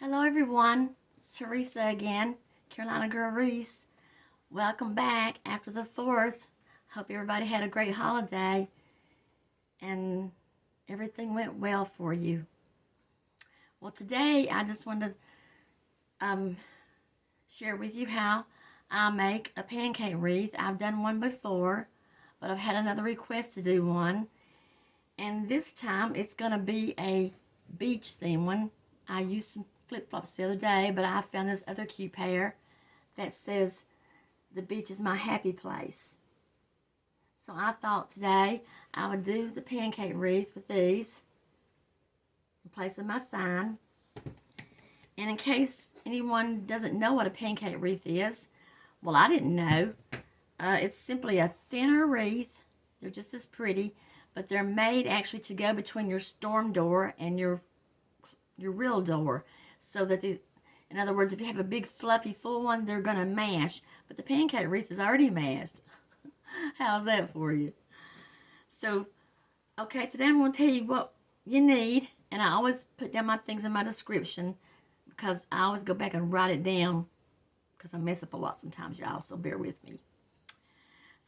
Hello everyone, it's Teresa again, Carolina Girl Wreaths. Welcome back after the 4th. Hope everybody had a great holiday and everything went well for you. Well, today I just wanted to share with you how I make a pancake wreath. I've done one before, but I've had another request to do one. And this time it's going to be a beach theme one. I used some flip-flops the other day, but I found this other cute pair that says the beach is my happy place. So I thought today I would do the pancake wreath with these in place of my sign. And in case anyone doesn't know what a pancake wreath is, well, I didn't know. It's simply a thinner wreath. They're just as pretty, but they're made actually to go between your storm door and your real door, so that these, in other words, if you have a big fluffy full one, they're going to mash, but the pancake wreath is already mashed. How's that for you? So, okay, today I'm going to tell you what you need, and I always put down my things in my description because I always go back and write it down because I mess up a lot sometimes, y'all, so bear with me.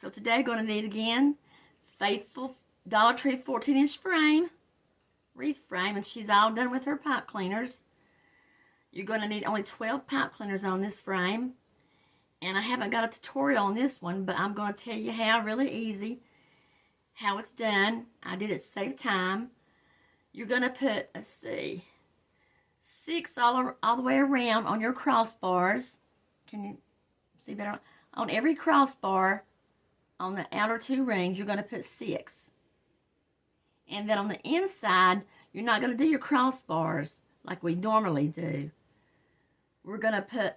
So today I'm going to need, again, faithful Dollar Tree 14-inch frame, wreath frame, and she's all done with her pipe cleaners. You're going to need only 12 pipe cleaners on this frame, and I haven't got a tutorial on this one, but I'm going to tell you how, really easy, how it's done. I did it to save time. You're going to put, let's see, 6 all the way around on your crossbars. Can you see better? On every crossbar, on the outer 2 rings, you're going to put 6. And then on the inside, you're not going to do your crossbars like we normally do. We're going to put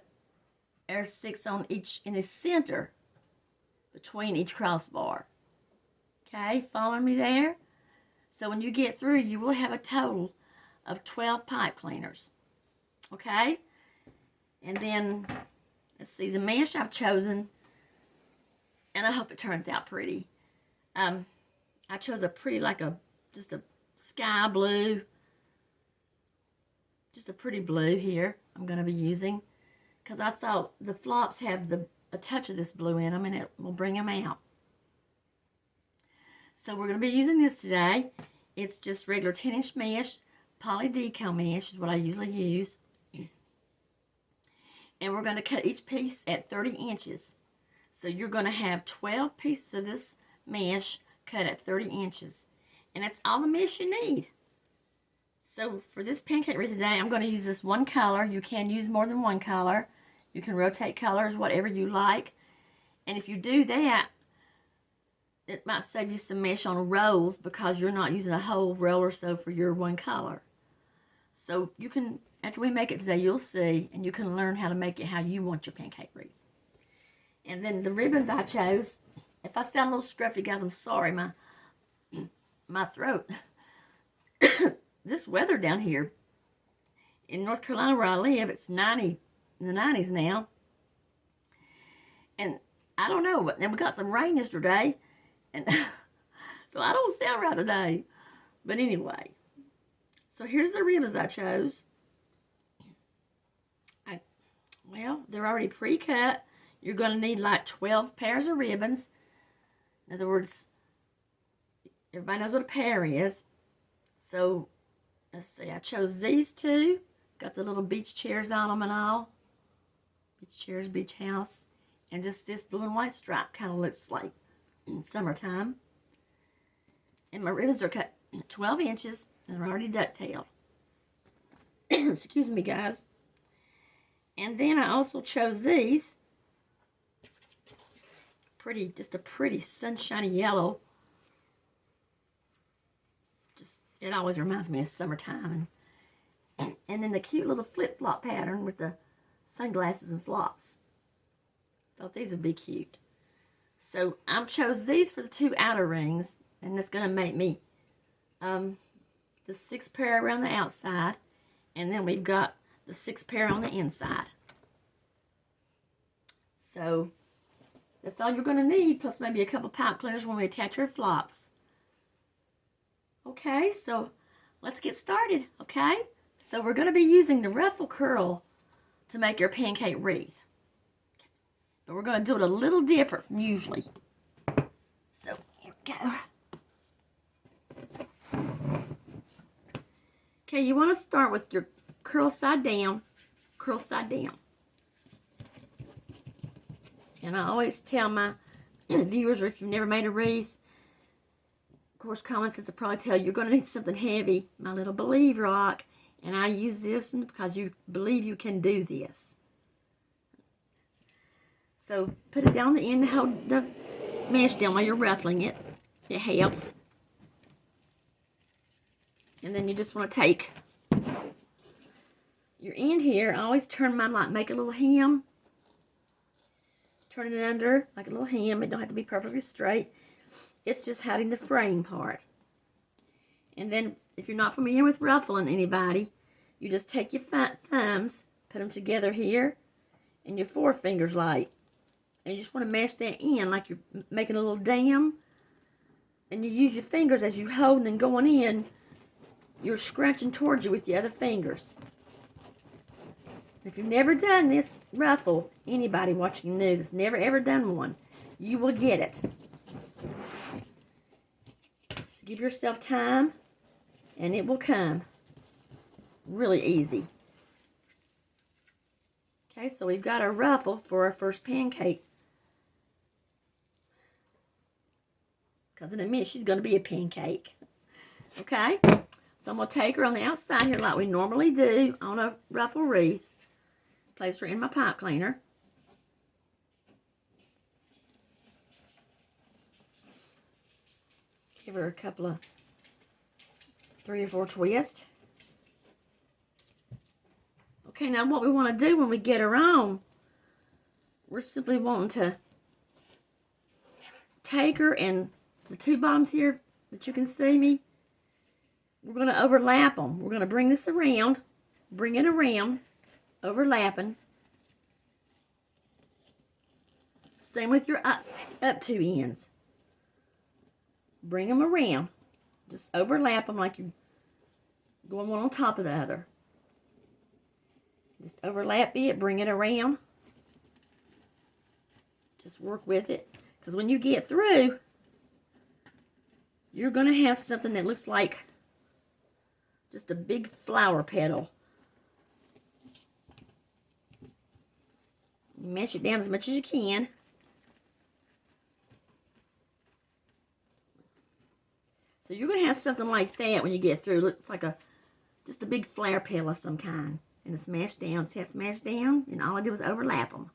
our 6 on each in the center between each crossbar. Okay, following me there? So when you get through, you will have a total of 12 pipe cleaners. Okay? And then, let's see, the mesh I've chosen, and I hope it turns out pretty. I chose a pretty, just a sky blue, just a pretty blue here I'm going to be using, because I thought the flops have a touch of this blue in them, and it will bring them out. So we're going to be using this today. It's just regular 10-inch mesh, poly decal mesh is what I usually use. And we're going to cut each piece at 30 inches. So you're going to have 12 pieces of this mesh cut at 30 inches. And that's all the mesh you need. So for this pancake wreath today, I'm going to use this one color. You can use more than one color. You can rotate colors, whatever you like. And if you do that, it might save you some mesh on rolls because you're not using a whole roll or so for your one color. So you can, after we make it today, you'll see, and you can learn how to make it how you want your pancake wreath. And then the ribbons I chose, if I sound a little scruffy, guys, I'm sorry. My throat. This weather down here in North Carolina where I live, it's 90 in the 90s now. And I don't know, but then we got some rain yesterday, and so I don't sound right today. But anyway, so here's the ribbons I chose. Well, they're already pre-cut. You're going to need like 12 pairs of ribbons. In other words, everybody knows what a pair is. So, let's see, I chose these 2. Got the little beach chairs on them and all. Beach chairs, beach house. And just this blue and white stripe kind of looks like summertime. And my ribbons are cut 12 inches and they're already ducktailed. Excuse me, guys. And then I also chose these. Just a pretty sunshiny yellow. It always reminds me of summertime. And then the cute little flip-flop pattern with the sunglasses and flops. Thought these would be cute. So I chose these for the 2 outer rings. And that's going to make me the 6 pair around the outside. And then we've got the 6 pair on the inside. So that's all you're going to need. Plus maybe a couple pipe cleaners when we attach our flops. Okay, so let's get started, okay? So we're going to be using the ruffle curl to make your pancake wreath. But we're going to do it a little different from usually. So here we go. Okay, you want to start with your curl side down, curl side down. And I always tell my viewers, or if you've never made a wreath, of course, common sense will probably tell you, you're going to need something heavy, my little Believe rock. And I use this because you believe you can do this. So put it down the end to hold the mesh down while you're ruffling it. It helps. And then you just want to take your end here. I always turn mine like make a little hem. Turn it under like a little hem. It don't have to be perfectly straight. It's just hiding the frame part. And then if you're not familiar with ruffling anybody, you just take your thumbs, put them together here, and your forefingers like. And you just want to mash that in like you're making a little dam. And you use your fingers as you're holding and going in. You're scrunching towards you with the other fingers. If you've never done this ruffle, anybody watching new that's never ever done one, you will get it. So give yourself time, and it will come really easy. Okay, so we've got our ruffle for our first pancake. Because in a minute, she's going to be a pancake. Okay, so I'm going to take her on the outside here like we normally do on a ruffle wreath. Place her in my pipe cleaner. Give her a couple of 3 or 4 twists. Okay, now what we want to do when we get her on, we're simply wanting to take her and the 2 bottoms here that you can see me, we're going to overlap them. We're going to bring this around, bring it around, overlapping. Same with your up 2 ends. Bring them around. Just overlap them like you're going one on top of the other. Just overlap it, bring it around. Just work with it. Because when you get through, you're going to have something that looks like just a big flower petal. You mash it down as much as you can. So you're going to have something like that when you get through. It looks like just a big flower petal of some kind. And it's mashed down. See how it's mashed down? And all I did was overlap them.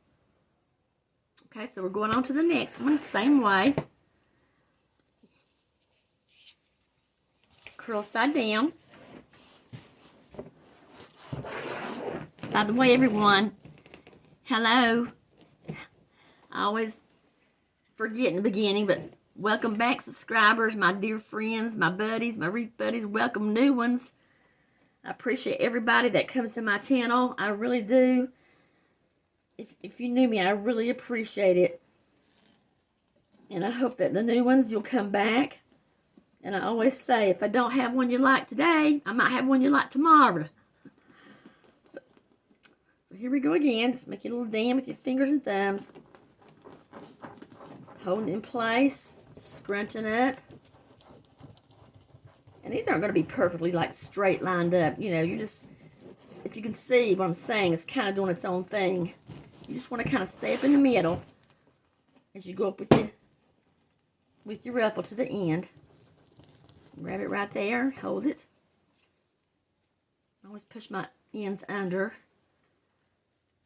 Okay, so we're going on to the next one. Same way. Curl side down. By the way, everyone, hello. I always forget in the beginning, but welcome back, subscribers, my dear friends, my buddies, my Wreath buddies. Welcome new ones. I appreciate everybody that comes to my channel. I really do. If you knew me, I really appreciate it. And I hope that the new ones, you'll come back. And I always say, if I don't have one you like today, I might have one you like tomorrow. So here we go again. Just make your little dam with your fingers and thumbs. Holding it in place. Scrunching up. And these aren't going to be perfectly like straight lined up. You know, you just, if you can see what I'm saying, it's kind of doing its own thing. You just want to kind of stay up in the middle as you go up with your ruffle to the end. Grab it right there, hold it. I always push my ends under.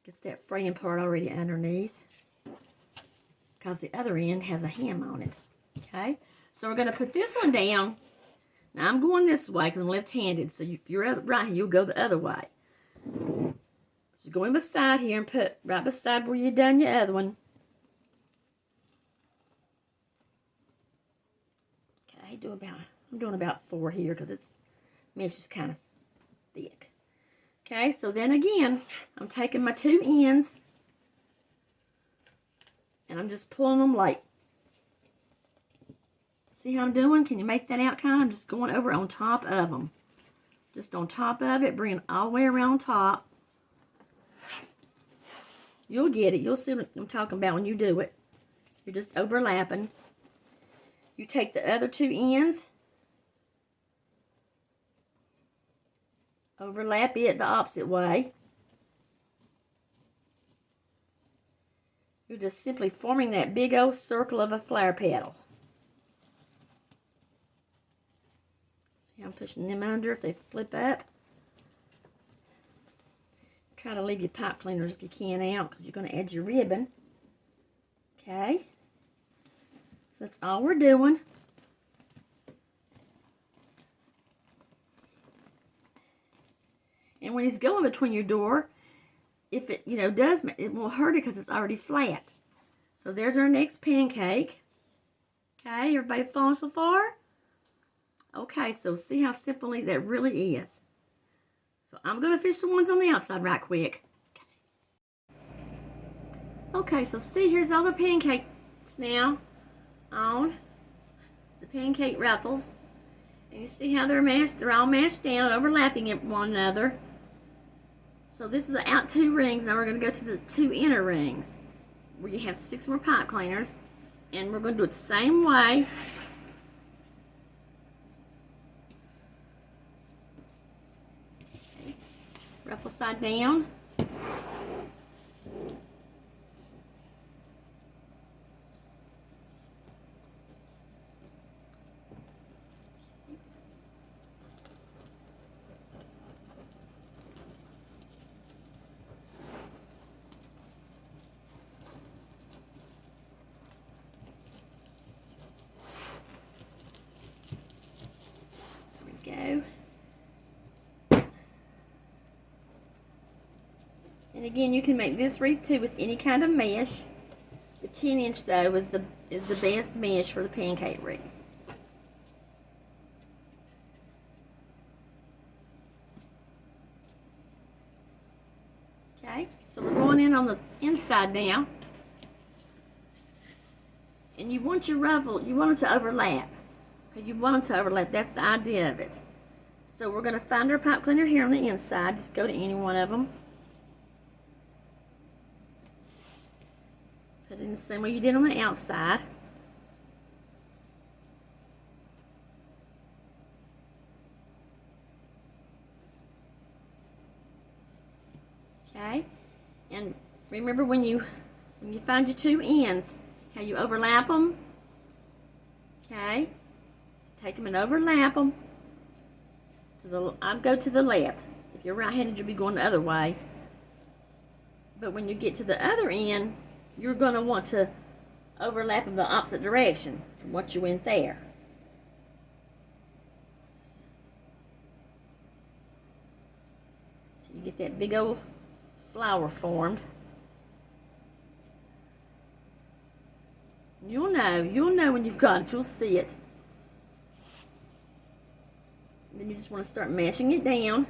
Gets that fraying part already underneath. Because the other end has a hem on it. Okay, so we're going to put this one down. Now I'm going this way because I'm left-handed. So if you're right, you'll go the other way. So go in beside here and put right beside where you done your other one. Okay, I'm doing about 4 here because it's mesh is kind of thick. Okay, so then again, I'm taking my 2 ends and I'm just pulling them like. See how I'm doing? Can you make that out kind of? I'm just going over on top of them. just on top of it, bring it all the way around top. You'll get it. You'll see what I'm talking about when you do it. You're just overlapping. You take the other two ends, overlap it the opposite way. You're just simply forming that big old circle of a flower petal. See, I'm pushing them under if they flip up. Try to leave your pipe cleaners if you can out, because you're going to add your ribbon. Okay. So that's all we're doing. And when it's going between your door, if it, does, it won't hurt it because it's already flat. So there's our next pancake. Okay, everybody following so far? Okay, so see how simply that really is. So I'm going to finish the ones on the outside right quick. Okay, so see, here's all the pancakes now on the pancake ruffles. And you see how they're mashed? They're all mashed down, overlapping at one another. So this is the out 2 rings. Now we're going to go to the 2 inner rings, where you have 6 more pipe cleaners. And we're going to do it the same way. Okay. Ruffle side down. Go. And again, you can make this wreath too with any kind of mesh. The 10-inch though is the best mesh for the pancake wreath. Okay, so we're going in on the inside now. And you want your ruffle, you want it to overlap. Okay, you want them to overlap. That's the idea of it. So we're going to find our pipe cleaner here on the inside. Just go to any one of them. Put it in the same way you did on the outside. Okay, and remember when you find your 2 ends, how you overlap them. Okay. Take them and overlap them. I'd go to the left. If you're right-handed, you'll be going the other way. But when you get to the other end, you're going to want to overlap in the opposite direction from what you went there. So you get that big old flower formed. You'll know when you've got it. You'll see it. Then you just want to start mashing it down.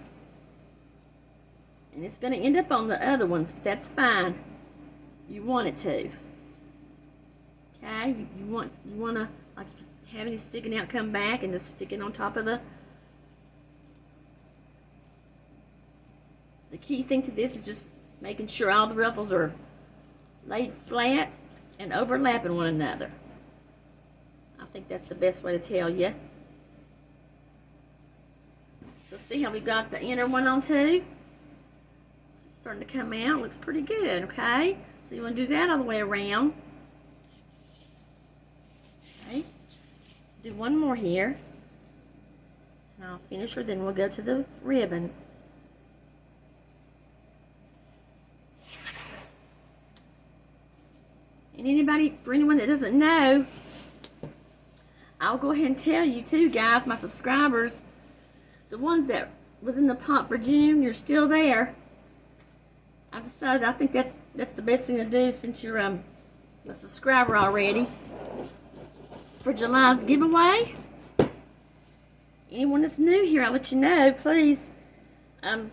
And it's going to end up on the other ones, but that's fine. You want it to. Okay? You want to, like, if you have any sticking out, come back and just stick it on top of the key thing to this is just making sure all the ruffles are laid flat and overlapping one another. I think that's the best way to tell you. So see how we got the inner one on too? It's starting to come out. Looks pretty good, okay? So you want to do that all the way around. Okay. Do one more here. And I'll finish her, then we'll go to the ribbon. And for anyone that doesn't know, I'll go ahead and tell you too, guys, my subscribers, the ones that was in the pot for June, you're still there. I've decided I think that's the best thing to do since you're a subscriber already. For July's giveaway, anyone that's new here, I'll let you know, please. I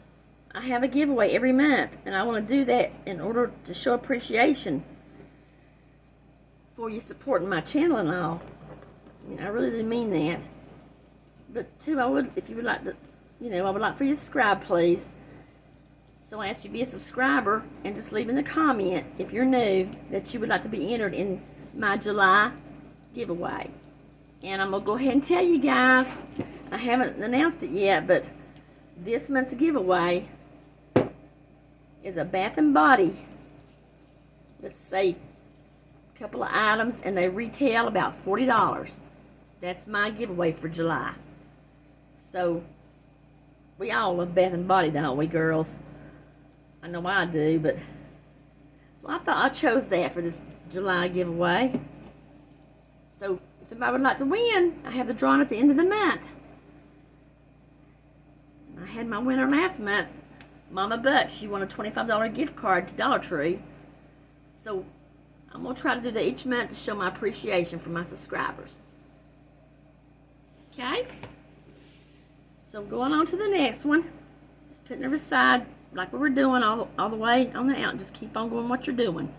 have a giveaway every month, and I want to do that in order to show appreciation for you supporting my channel and all. I mean, I really do mean that. But too, I would, if you would like to I would like for you to subscribe, please. So I ask you to be a subscriber and just leave in the comment, if you're new, that you would like to be entered in my July giveaway. And I'm going to go ahead and tell you guys, I haven't announced it yet, but this month's giveaway is a Bath and Body. Let's say a couple of items, and they retail about $40. That's my giveaway for July. So we all love Bath and Body, don't we, girls? I know I do, but so I thought I chose that for this July giveaway. So if somebody would like to win, I have the drawing at the end of the month. I had my winner last month, Mama Buck. She won a $25 gift card to Dollar Tree. So I'm going to try to do that each month to show my appreciation for my subscribers. Okay? So going on to the next one. Just putting it aside like we were doing all the way on the out. Just keep on going what you're doing.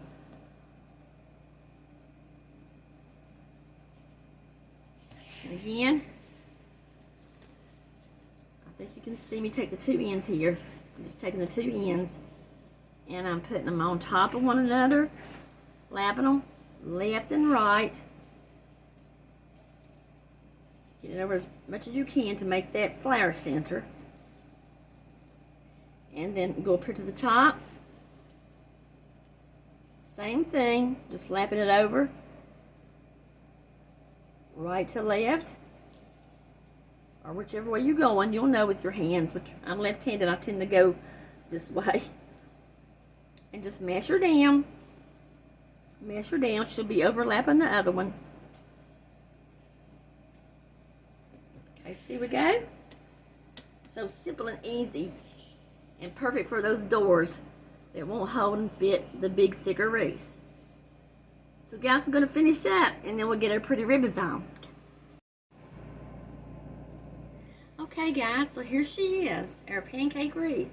And again, I think you can see me take the two ends here. I'm just taking the two ends and I'm putting them on top of one another, lapping them left and right. Get it over as much as you can to make that flower center. And then go up here to the top. Same thing, just lapping it over. Right to left. Or whichever way you're going, you'll know with your hands. Which I'm left-handed, I tend to go this way. And just mash her down. Mash her down. She'll be overlapping the other one. Okay, see we go? So simple and easy. And perfect for those doors that won't hold and fit the big, thicker wreaths. So guys, I'm going to finish up and then we'll get our pretty ribbons on. Okay guys, so here she is, our pancake wreath.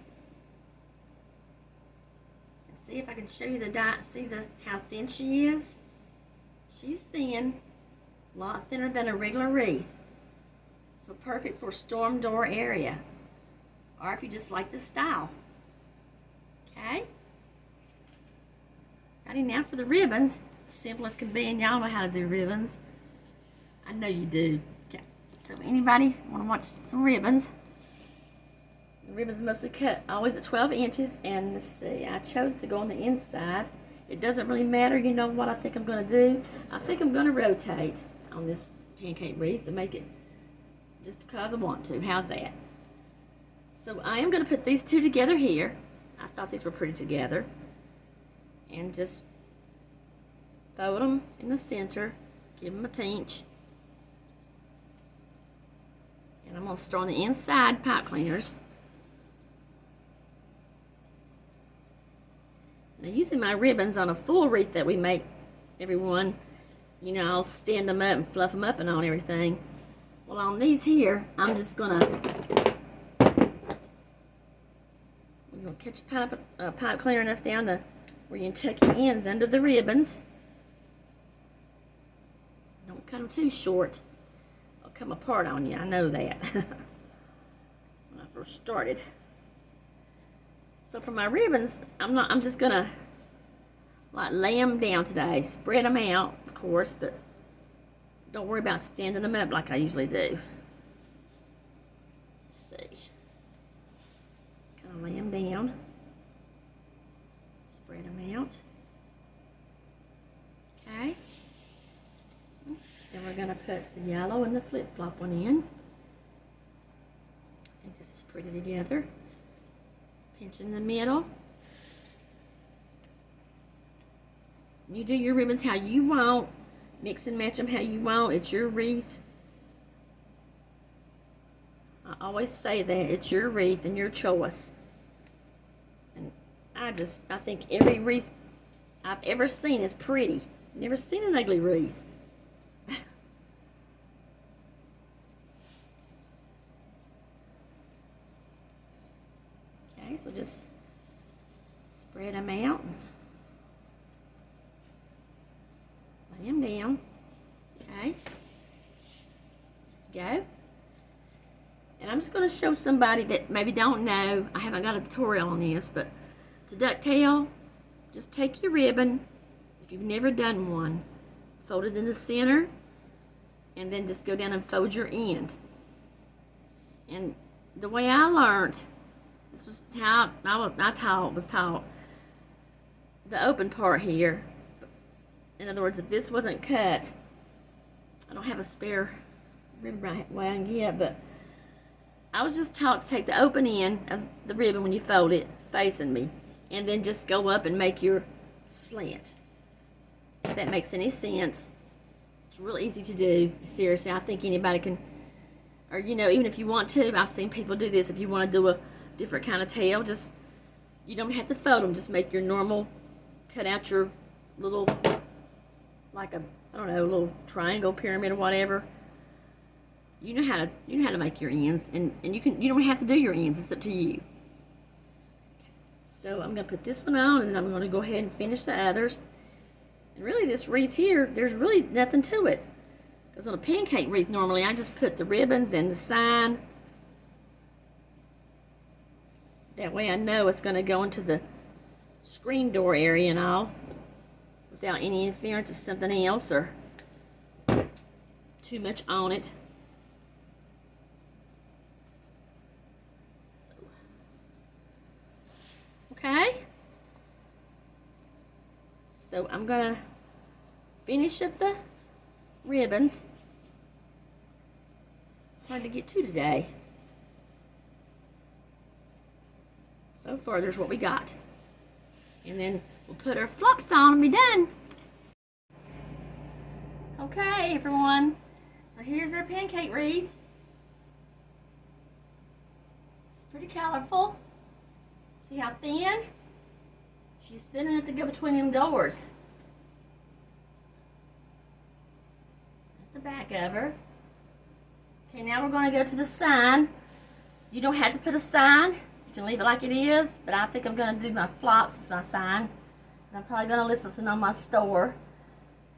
And see if I can show you how thin she is. She's thin, a lot thinner than a regular wreath. So perfect for storm door area. Or if you just like the style. Okay? Ready now for the ribbons. Simple as can be, and y'all know how to do ribbons. I know you do. Okay. So anybody want to watch some ribbons? The ribbons mostly cut always at 12 inches. And let's see, I chose to go on the inside. It doesn't really matter, you know what I think I'm going to do? I think I'm going to rotate on this pancake wreath to make it just because I want to. How's that? So I am going to put these two together here. I thought these were pretty together. And just fold them in the center. Give them a pinch. And I'm going to start on the inside pipe cleaners. Now using my ribbons on a full wreath that we make, everyone, I'll stand them up and fluff them up and on everything. Well, on these here, I'm just going to catch a pipe clear enough down to where you can tuck your ends under the ribbons. Don't cut them too short. They'll come apart on you. I know that. When I first started. So for my ribbons, I'm just gonna like lay them down today. Spread them out, of course, but don't worry about standing them up like I usually do. Let's see. Lay them down, spread them out. Okay. Then we're going to put the yellow and the flip-flop one in. I think this is pretty together. Pinch in the middle. You do your ribbons how you want. Mix and match them how you want. It's your wreath. I always say that. It's your wreath and your choice. I think every wreath I've ever seen is pretty. Never seen an ugly wreath. Okay, so just spread them out. Lay them down. Okay. Go. And I'm just going to show somebody that maybe don't know. I haven't got a tutorial on this, but to ducktail, just take your ribbon, if you've never done one, fold it in the center, and then just go down and fold your end. And the way I learned, this was how I was taught, the open part here. In other words, if this wasn't cut, I don't have a spare ribbon right where I can get, but I was just taught to take the open end of the ribbon when you fold it, facing me, and then just go up and make your slant. If that makes any sense. It's real easy to do. Seriously, I think anybody can, or you know, even if you want to, I've seen people do this. If you want to do a different kind of tail, just, you don't have to fold them. Just make your normal, cut out your little, like a, I don't know, a little triangle, pyramid, or whatever. You know how to make your ends, and you don't have to do your ends. It's up to you. So I'm gonna put this one on, and then I'm gonna go ahead and finish the others. And really, this wreath here, there's really nothing to it. Because on a pancake wreath, normally I just put the ribbons and the sign. That way I know it's going to go into the screen door area and all, without any interference of something else or too much on it. So, okay. So I'm going to finish up the ribbons. Hard to get to today. So far, there's what we got. And then we'll put our flops on and be done. Okay, everyone. So here's our pancake wreath. It's pretty colorful. See how thin? She's thin enough to go between them doors. That's the back of her. Okay, now we're going to go to the sign. You don't have to put a sign. You can leave it like it is, but I think I'm going to do my flops as my sign. I'm probably going to list this on my store.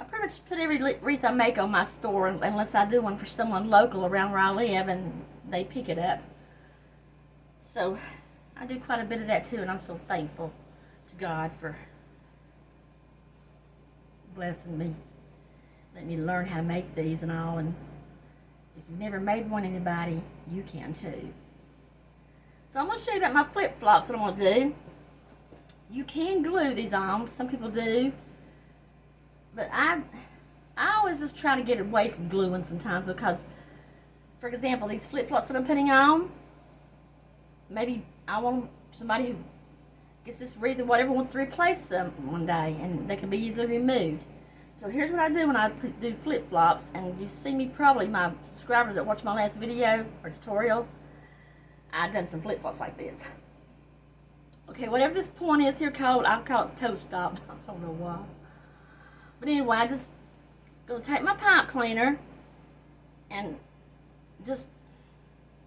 I pretty much put every wreath I make on my store, unless I do one for someone local around where I live and they pick it up. So I do quite a bit of that too, and I'm so thankful to God for blessing me, letting me learn how to make these and all. And if you've never made one, anybody, you can too. So I'm going to show you about my flip-flops, what I'm going to do. You can glue these on, some people do, but I always just try to get away from gluing sometimes, because, for example, these flip-flops that I'm putting on, maybe I want somebody who gets this wreath or whatever wants to replace them one day, and they can be easily removed. So here's what I do when I do flip-flops, and you see me probably, my subscribers that watch my last video or tutorial, I've done some flip-flops like this. Okay, whatever this point is here called, I'll call it the toe stop. I don't know why. But anyway, I just going to take my pipe cleaner and just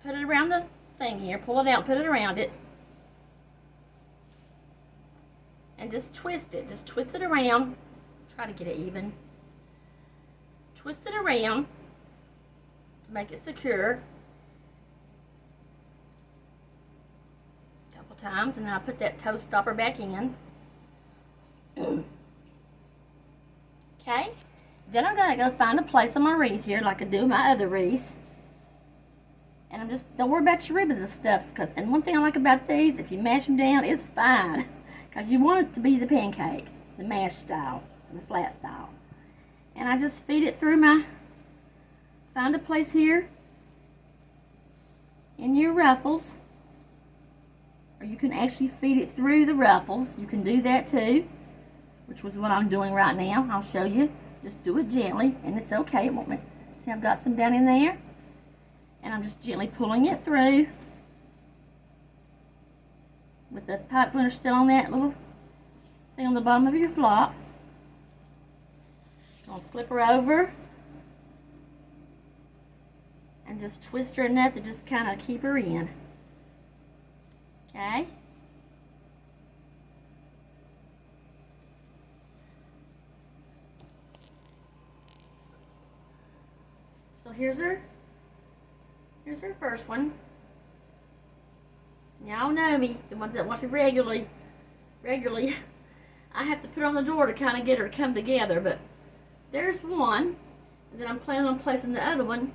put it around the thing here. Pull it out, put it around it. And just twist it. Just twist it around. Try to get it even. Twist it around to make it secure. A couple times, and then I put that toe stopper back in. Okay, then I'm going to go find a place on my wreath here like I do my other wreaths. And I'm just, don't worry about your ribbons and stuff, and one thing I like about these, if you mash them down, it's fine. Because you want it to be the pancake, the mash style, the flat style. And I just feed it through my, find a place here in your ruffles. Or you can actually feed it through the ruffles. You can do that too, which was what I'm doing right now. I'll show you. Just do it gently, and it's okay. It won't. See, I've got some down in there, and I'm just gently pulling it through with the pipe cleaner still on that little thing on the bottom of your flop. So I'll flip her over and just twist her enough to just kind of keep her in. Okay. So here's her first one. Y'all know me, the ones that watch me regularly. I have to put on the door to kind of get her to come together, but there's one. And then I'm planning on placing the other one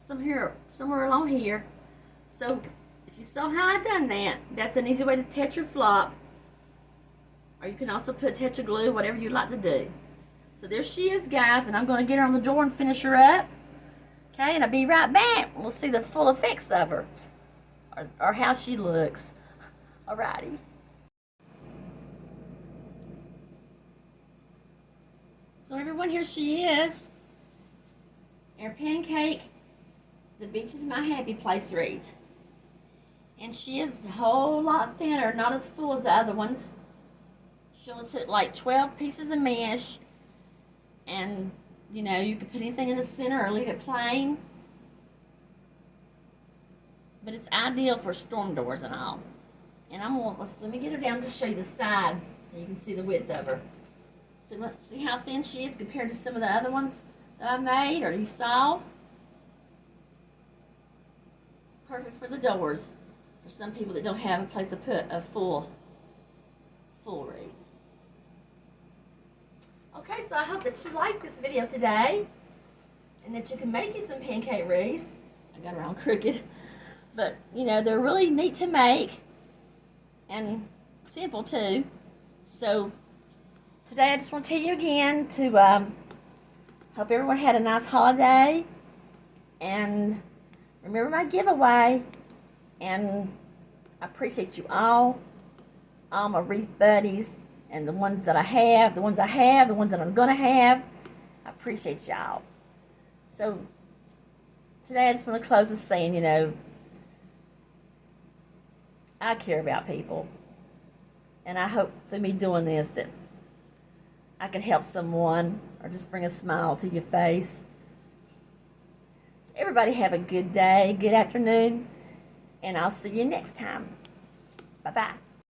somewhere along here. So if you saw how I done that, that's an easy way to touch your flop. Or you can also put a touch of glue, whatever you'd like to do. So there she is, guys, and I'm going to get her on the door and finish her up. Okay, and I'll be right back. We'll see the full effects of her, or how she looks. Alrighty. So everyone, here she is. Our Pancake, the Beach is My Happy Place wreath. And she is a whole lot thinner, not as full as the other ones. She only took like 12 pieces of mesh. And, you know, you could put anything in the center or leave it plain. But it's ideal for storm doors and all. And let me get her down to show you the sides so you can see the width of her. So see how thin she is compared to some of the other ones that I made or you saw? Perfect for the doors. For some people that don't have a place to put a full wreath. Okay, so I hope that you like this video today and that you can make you some pancake wreaths. I got around crooked. But, you know, they're really neat to make and simple too. So today I just want to tell you again to hope everyone had a nice holiday. And remember my giveaway. And I appreciate you all my wreath buddies, and the ones that I have, the ones that I'm going to have. I appreciate y'all. So today I just want to close with saying, you know, I care about people. And I hope through me doing this that I can help someone or just bring a smile to your face. So everybody have a good day, good afternoon, and I'll see you next time. Bye-bye.